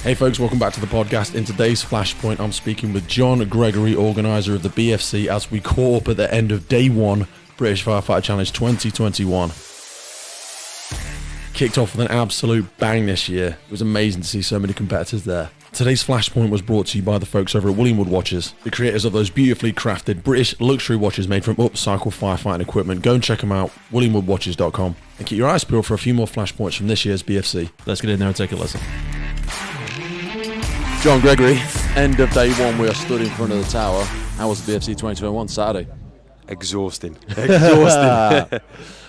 Hey folks, welcome back to the podcast. In today's Flashpoint, I'm speaking with John Gregory, organiser of the BFC, as we caught up at the end of day one, British Firefighter Challenge 2021. Kicked off with an absolute bang this year. It was amazing to see so many competitors there. Today's Flashpoint was brought to you by the folks over at Wood Watches, the creators of those beautifully crafted British luxury watches made from upcycled firefighting equipment. Go and check them out, woodwatches.com, and keep your eyes peeled for a few more Flashpoints from this year's BFC. Let's get in there and take a listen. John Gregory, end of day one, we are stood in front of the tower. How was the BFC 2021 Saturday? Exhausting.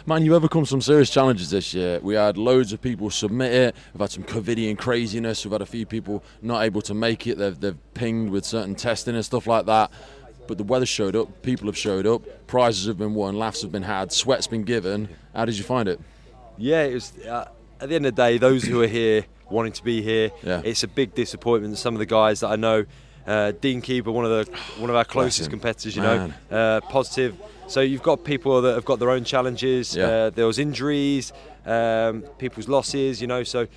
Man, you've overcome some serious challenges this year. We had loads of people submit it. We've had some COVIDian craziness. We've had a few people not able to make it. They've pinged with certain testing and stuff like that. But the weather showed up. People have showed up. Prizes have been won. Laughs have been had. Sweat's been given. How did you find it? Yeah, it was. At the end of the day, those who are here wanting to be here, it's a big disappointment. Some of the guys that I know, Dean Keeper, one of our closest competitors, positive. So you've got people that have got their own challenges. There was injuries, people's losses, so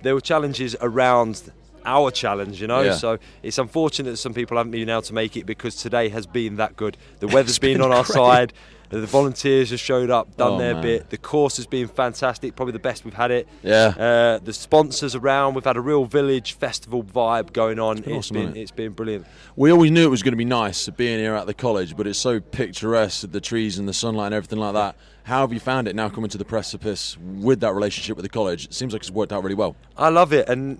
there were challenges around our challenge, So it's unfortunate that some people haven't been able to make it because today has been that good. The weather's been on our side. The volunteers have showed up, done their bit. The course has been fantastic, probably the best we've had it. The sponsors around, we've had a real village festival vibe going on. It's been brilliant. We always knew it was going to be nice being here at the college, but it's so picturesque, the trees and the sunlight and everything like that. How have you found it now coming to the precipice with that relationship with the college? It seems like it's worked out really well. I love it, and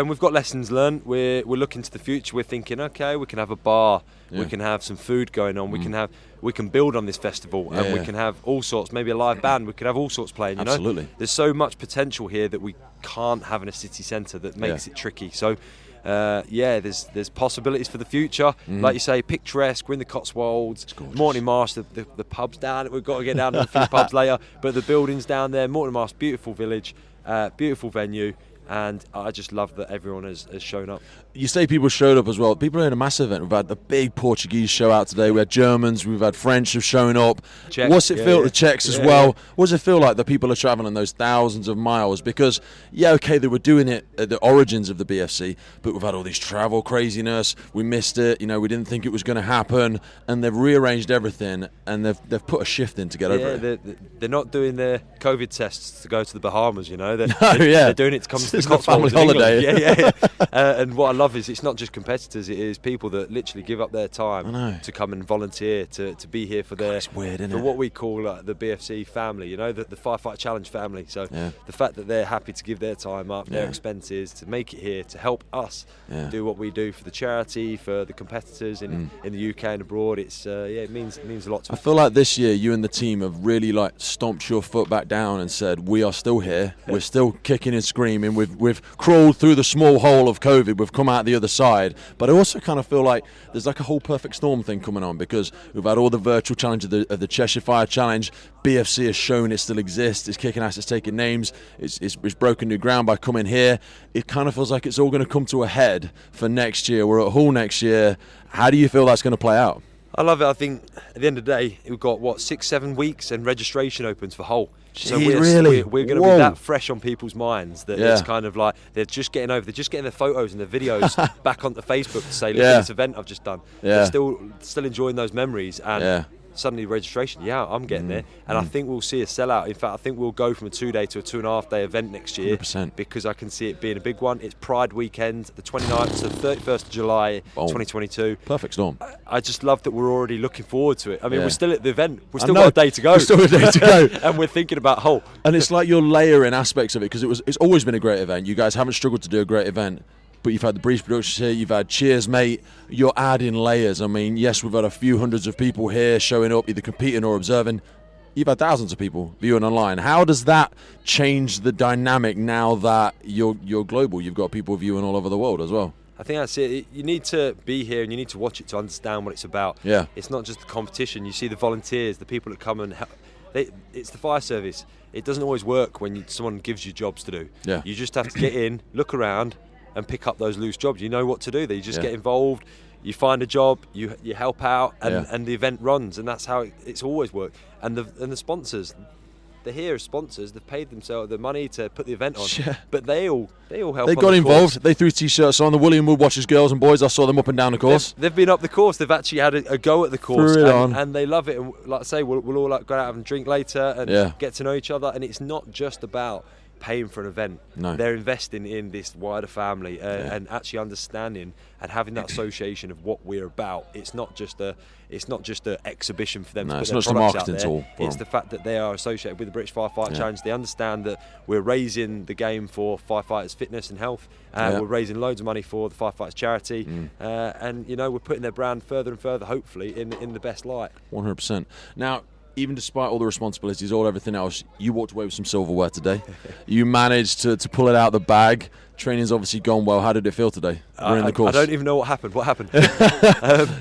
we've got lessons learned. We're looking to the future. We're thinking, okay, we can have a bar, we can have some food going on, we can build on this festival, and we can have all sorts, maybe a live band, we could have all sorts playing, Absolutely. There's so much potential here that we can't have in a city centre that makes it tricky. So there's possibilities for the future. Like you say, picturesque. We're in the Cotswolds, Morton Marsh, the pub's down. We've got to get down to a few pubs later, but the building's down there. Morton Marsh, beautiful village, beautiful venue. And I just love that everyone has shown up. You say people showed up as well. People are in a massive event. We've had the big Portuguese show out today. We had Germans. We've had French have shown up. Czech, What's it feel? The Czechs as well. What does it feel like that people are travelling those thousands of miles? Because, they were doing it at the origins of the BFC, but we've had all this travel craziness. We missed it. We didn't think it was going to happen. And they've rearranged everything, and they've put a shift in to get over it. They're not doing their COVID tests to go to the Bahamas, They're doing it to come to the Cotswolds holiday. And what I love is it's not just competitors, it is people that literally give up their time to come and volunteer to be here for their what we call the BFC family, the Firefighter Challenge family. So the fact that they're happy to give their time up, their expenses, to make it here, to help us do what we do for the charity, for the competitors in the UK and abroad, it means a lot to us. I feel like this year you and the team have really stomped your foot back down and said, we are still here, we're still kicking and screaming, we've crawled through the small hole of COVID, we've come out the other side. But I also kind of feel like there's a whole perfect storm thing coming on, because we've had all the virtual challenge of the Cheshire Fire Challenge. BFC has shown it still exists, it's kicking ass, it's taking names, it's broken new ground by coming here. It kind of feels like it's all going to come to a head for next year. We're at Hull next year. How do you feel that's going to play out? I love it. I think at the end of the day, we've got 6-7 weeks and registration opens for Hull. So we're going to be that fresh on people's minds that it's kind of like they're just getting their photos and their videos back onto Facebook to say, look at this event I've just done. They're still enjoying those memories, and suddenly registration, I'm getting there, and I think we'll see a sellout. In fact, I think we'll go from a 2-day to a 2.5-day event next year, 100%. Because I can see it being a big one. It's Pride weekend, the 29th to the 31st of July, 2022. Perfect storm. I just love that we're already looking forward to it. I mean, we're still at the event. We've still got a day to go. And we're thinking about Hull. And it's like you're layering aspects of it, because it's always been a great event. You guys haven't struggled to do a great event. But you've had the British Productions here, you've had Cheers Mate, you're adding layers. I mean, yes, we've had a few hundreds of people here showing up, either competing or observing. You've had thousands of people viewing online. How does that change the dynamic now that you're global? You've got people viewing all over the world as well. I think that's it. You need to be here and you need to watch it to understand what it's about. Yeah. It's not just the competition. You see the volunteers, the people that come and help. It's the fire service. It doesn't always work when someone gives you jobs to do. Yeah. You just have to get in, look around, and pick up those loose jobs. You know what to do. You just get involved. You find a job. You help out, and the event runs. And that's how it's always worked. And the sponsors, they're here as sponsors. They've paid themselves the money to put the event on. Yeah. But they all help. They got involved. They threw T-shirts on. The William Wood Watchers girls and boys, I saw them up and down the course. They've been up the course. They've actually had a go at the course, on. And they love it. And like I say, we'll all go out and drink later and get to know each other. And it's not just about paying for an event. No. They're investing in this wider family and actually understanding and having that association of what we're about. It's not just a exhibition for them to put their products out there. Tool it's the fact that they are associated with the British Firefighter Challenge. They understand that we're raising the game for firefighters' fitness and health. We're raising loads of money for the Firefighters Charity, and we're putting their brand further and further, hopefully, in the best light. 100%. Now, even despite all the responsibilities, all everything else, you walked away with some silverware today. You managed to pull it out of the bag. Training's obviously gone well. How did it feel today? We're in the course. I don't even know what happened. What happened?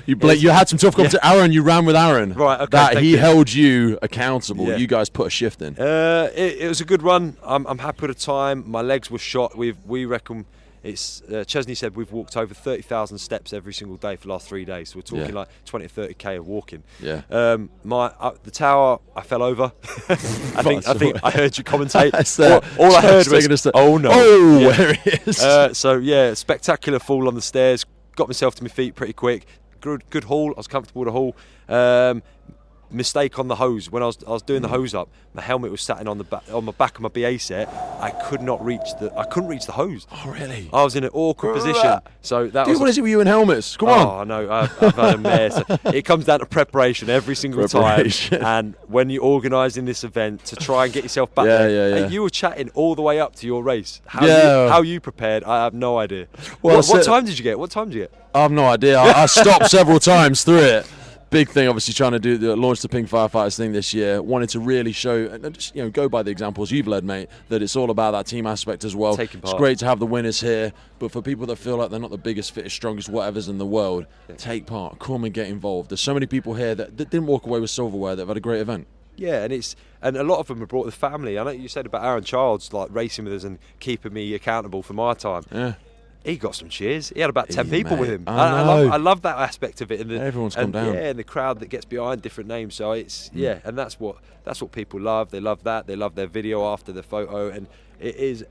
You had some tough competition. Aaron, you ran with Aaron. Right, okay. He held you accountable. Yeah. You guys put a shift in. It was a good run. I'm happy with the time. My legs were shot. We reckon it's Chesney said we've walked over 30,000 steps every single day for the last 3 days. So we're talking like 20 to 30k of walking. Yeah. The tower, I fell over. I think I heard you commentate. All I heard was, oh no. Oh, where it is. Spectacular fall on the stairs. Got myself to my feet pretty quick. Good haul. I was comfortable with the haul. Mistake on the hose. When I was doing the hose up, my helmet was sat on the back of my BA set. I couldn't reach the hose. Oh really? I was in an awkward position. So that Dude, what is it with you in helmets? Come on. Oh, I know. I've had a mess. It comes down to prepreparation every single time. And when you're organising this event to try and get yourself back there, you were chatting all the way up to your race. How you prepared, I have no idea. What time did you get? I have no idea. I stopped several times through it. Big thing, obviously, trying to launch the Pink Firefighters thing this year. Wanted to really show, and just go by the examples you've led, mate. That it's all about that team aspect as well. It's great to have the winners here, but for people that feel like they're not the biggest, fittest, strongest, whatever's in the world, take part, come and get involved. There's so many people here that didn't walk away with silverware that have had a great event. Yeah, and a lot of them have brought the family. I know you said about Aaron Childs like racing with us and keeping me accountable for my time. Yeah. He got some cheers. He had about 10 people with him. I love that aspect of it. And everyone's come down. Yeah, and the crowd that gets behind different names. So it's and that's what people love. They love that. They love their video after the photo, and it is.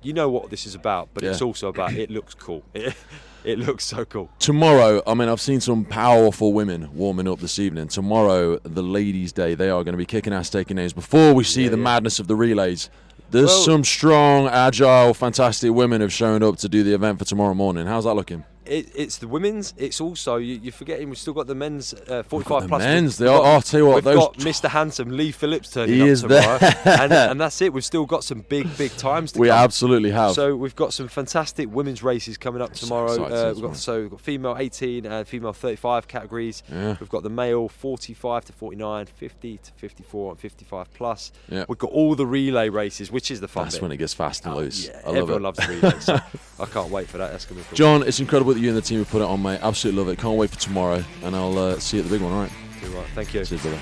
You know what this is about, but it's also about it looks cool. It looks so cool. Tomorrow, I've seen some powerful women warming up this evening. Tomorrow, the Ladies' Day, they are going to be kicking ass, taking names. Before we see the madness of the relays, there's some strong, agile, fantastic women have shown up to do the event for tomorrow morning. How's that looking? It's the women's. It's also you're forgetting we've still got the men's 45 plus. Men's. I'll tell you what. We've got Mr. Handsome Lee Phillips turning up tomorrow, and that's it. We've still got some big times to come. We absolutely have. So we've got some fantastic women's races coming up tomorrow. We've got female 18 and female 35 categories. Yeah. We've got the male 45 to 49, 50 to 54, and 55 plus. Yeah. We've got all the relay races, which is the fun bit. That's when it gets fast and loose. Yeah, everyone loves the relay. So I can't wait for that. That's gonna be cool. John, it's incredible that you and the team have put it on, mate. Absolutely love it. Can't wait for tomorrow, and I'll see you at the big one. All right. Thank you. Cheers, brother.